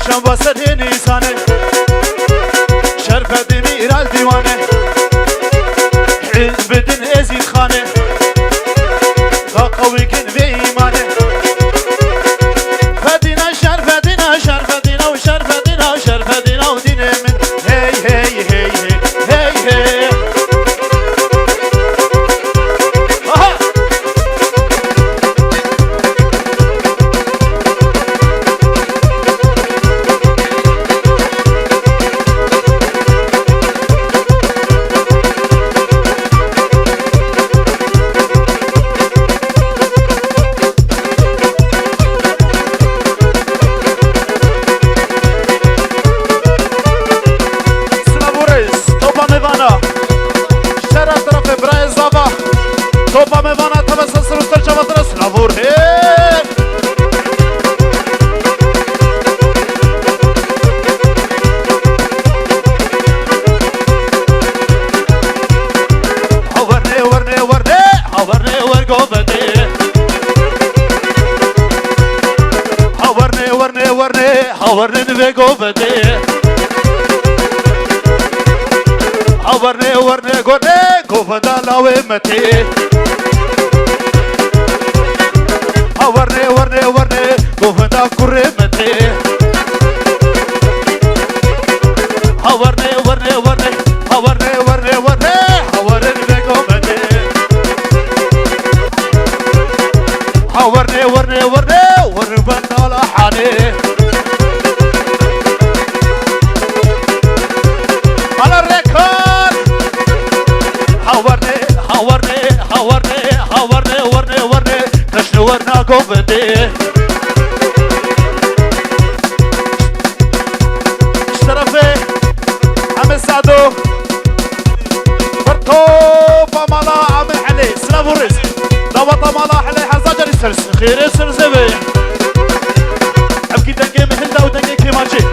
باشم واسه نیسانه شرف دینی ایرال دیوانه حزب دین ازید خانه قاقوی کن به ایمانه فدینا شرف دینا شرف دینا و شرف دینا شرف دینا و دین من هی هی هی هی هی Topa me vana tebe se srustar që vëtërës në vurhet Haverne, verne, verne, haverne, vergo vete Haverne, verne, verne, haverne, vego vete Haverne, verne, gore, govada lave mete ورنه ورنه ورنه گفتا کرمته ورنه ورنه ورنه ورنه ورنه ورنه ورنه گفته ورنه ورنه ورنه وربنا لحانه على الركان ورنه ورنه ورنه ورنه ورنه ورنه ورنا قوبتي اشترفي عم سعدو برطوبة مالا عم علي سلام ورس دوطة مالا علي حزاجر يسرس خير يسرس بي عبكي دنجي مهلدا ودنجي كيمانجي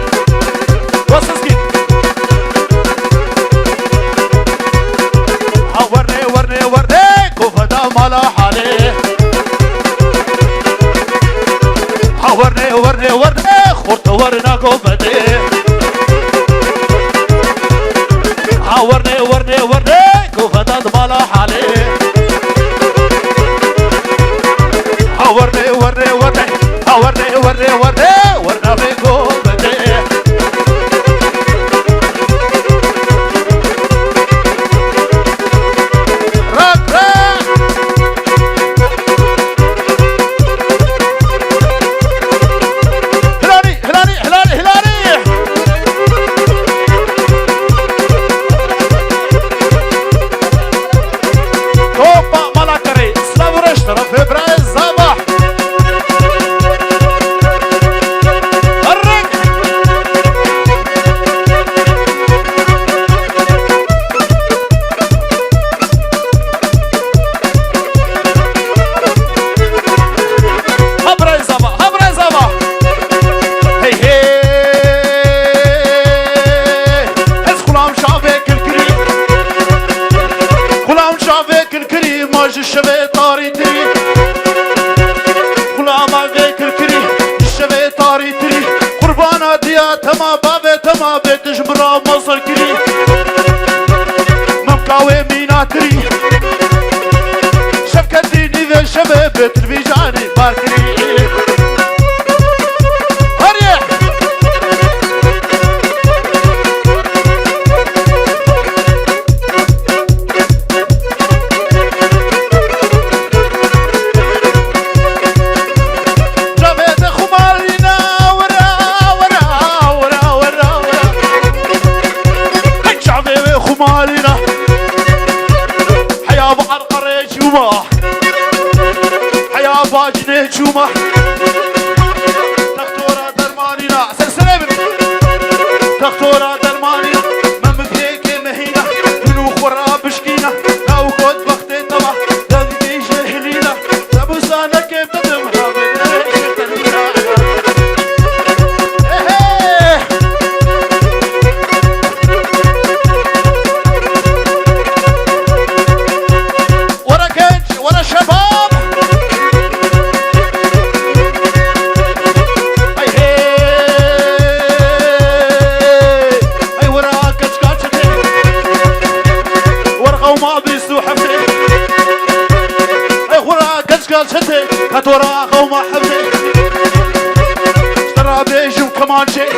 وصصكي ورني ورني ورني كوفدا مالا علي ورنه ورنه ورنه خورت ورنا قوبتي ورنه ورنه ورنه قوبتا دمالا حالي ورنه ورنه ورنه ورنه ورنه ورنه ورنا بقوبتي راك راك الشبه طاري تري كلا ما غيك الكري الشبه طاري تري قربانا ديا تما بابي تما بيت جمرا مصر كري ممكاوي مينا تري شبكة ديني ذا شبه بيت البيجاني باركري حيا باجنه جوما دكتورة درمانينا سلسلة دكتورة درمانينا من مبهيك مهينة منو خورا بشكينا لو كنت بختي طبع دلقي جهلينا لابو سانا كيف تدمها بدريك تنينا ورا كنج ورا شباب كتورا قوم حبي اشترى بيجم كمان شيء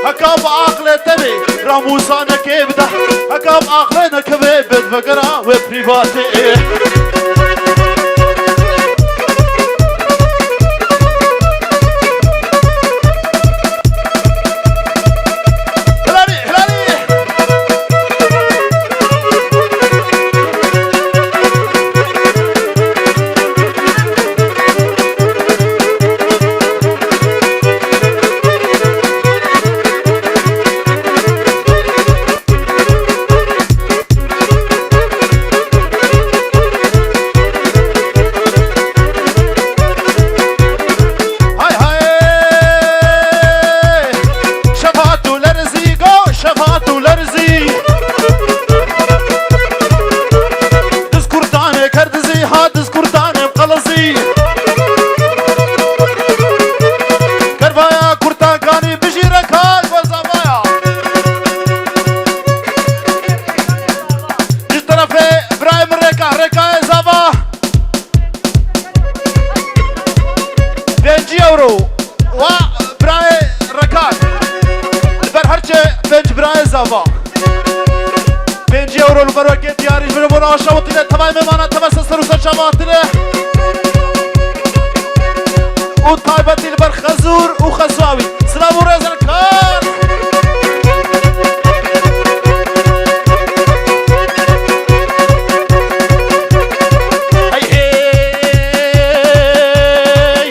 هكا بعقل تبي راموسانا كبده هكا بعقلنا كبي بتفكرها وبريفاتي وطايبتي البرخزور وخزاوي سلام ورز الكار هي هي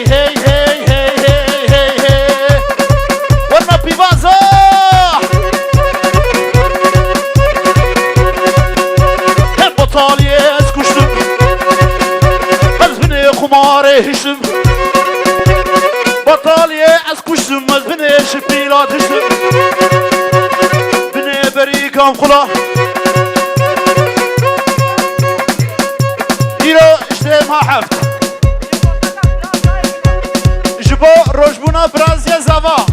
هي هي هي هي هي ورنا بيبازا هم بطالي اسكشتم بزبني خماري هشم بطالية اسكشتم بني شبيلات هشتم بني بريكام خلا إيرو اشتهم ها حفت جبو روجبونا برازيا زافا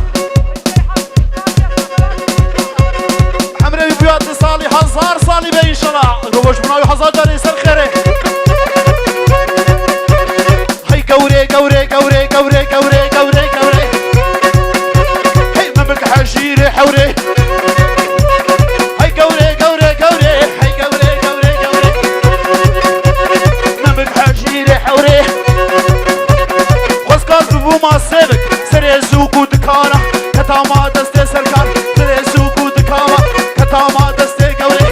حمري بيوات صالي هزار صالي بي انشاءالله روجبونا وحزار داري سر خيري هاي قوري قوري قوري قوري قوري قوري قوري هاي ممك حشيري حوري هاي قوري قوري قوري هاي قوري قوري قوري ممك حشيري حوري خسكار دبو ما سيبك سري سوق ودكانة كتاما دستي سركار سري سوق ودكانة كتاما دستي قوري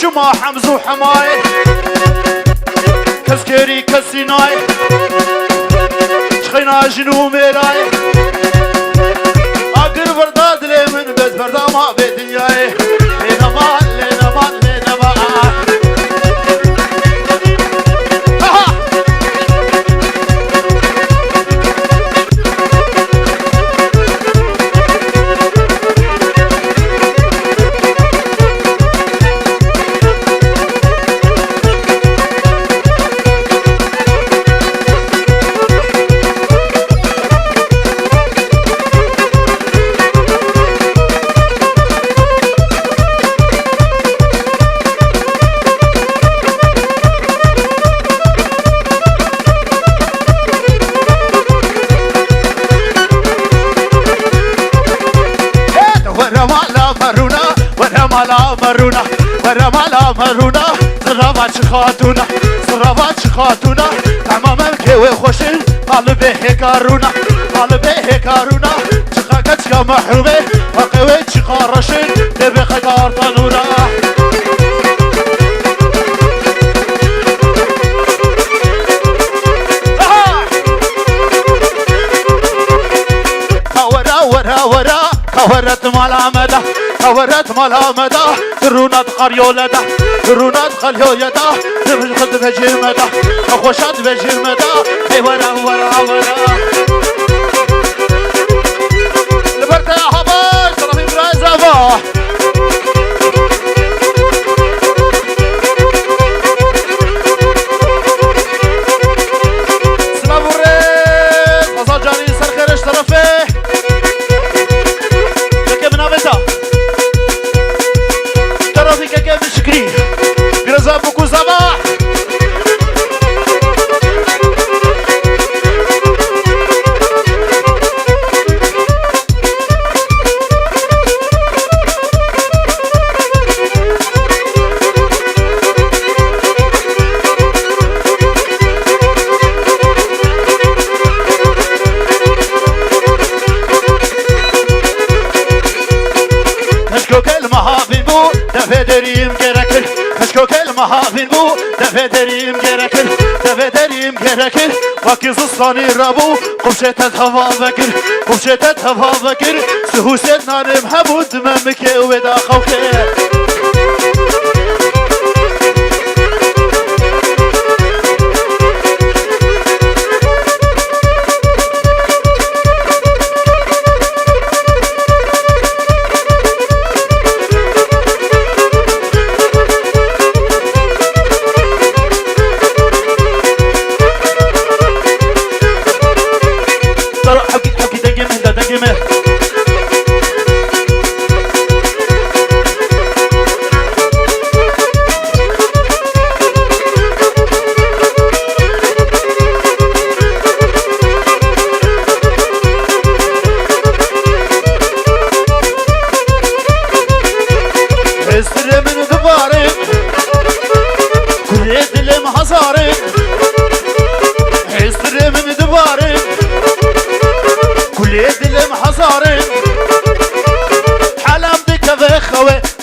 شما حمزو حماي كسكري كسيناي شخينا جنو ميراي اقر برداد لي من بيت بردا ما بدنياي لينا ما لينا ما لينا ما مرونا ورمالا مرونا زرافات خاتونا زرافات خاتونا تماما كوي خوشن قلبي هكارونا قلبي هكارونا تخاكت يا محرومي وقوي تخارشن تبي خدار طنونا ورا ورت مالا مدى ورت مالا مدى ترونا تقاريو لدى رونات خلیو یدا دمش خد بجیر مدا خوشات بجیر مدا ای ورا ورا ورا لبرتا حباش طرفی برای زبا سلام ورز حسن جانی سر خیرش طرفه که بنابتا طرفی که بشکری گرزا بکو زبا Deriyim gerekir, keşke mahvin bu deriyim gerekir, deriyim gerekir. Vakizistani rabu, kumşetet hava vekir, kumşetet hava vekir. Suhuset narim habud memke veda kavke.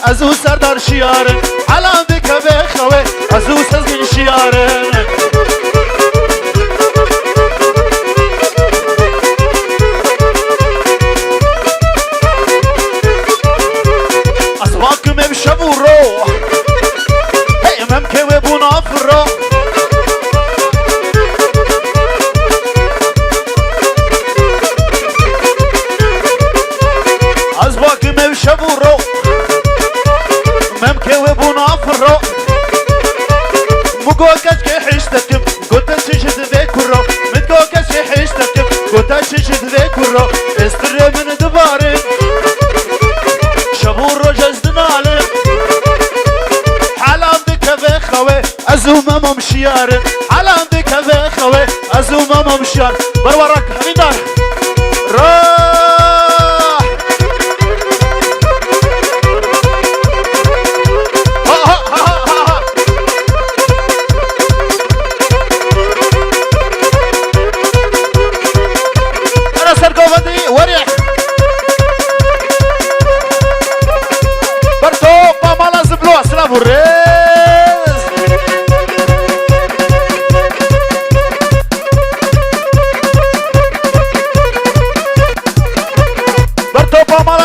ازو سردار شیارن علام بکه بخوه ازو سزگین شیارن اسواکم امشبو رو هی ممکه و بناف رو اسواکم امشبو رو ممكن وبونا فرو مقوكش كحشتكم قلت تشد ذيك الرو متقوكش كحشتكم قلت تشد ذيك الرو استري من دباري شبور رجز دنالي حلام بك بخوي ازوما ممشيار حلام بك بخوي ازوما ممشيار برورك حميدار Toma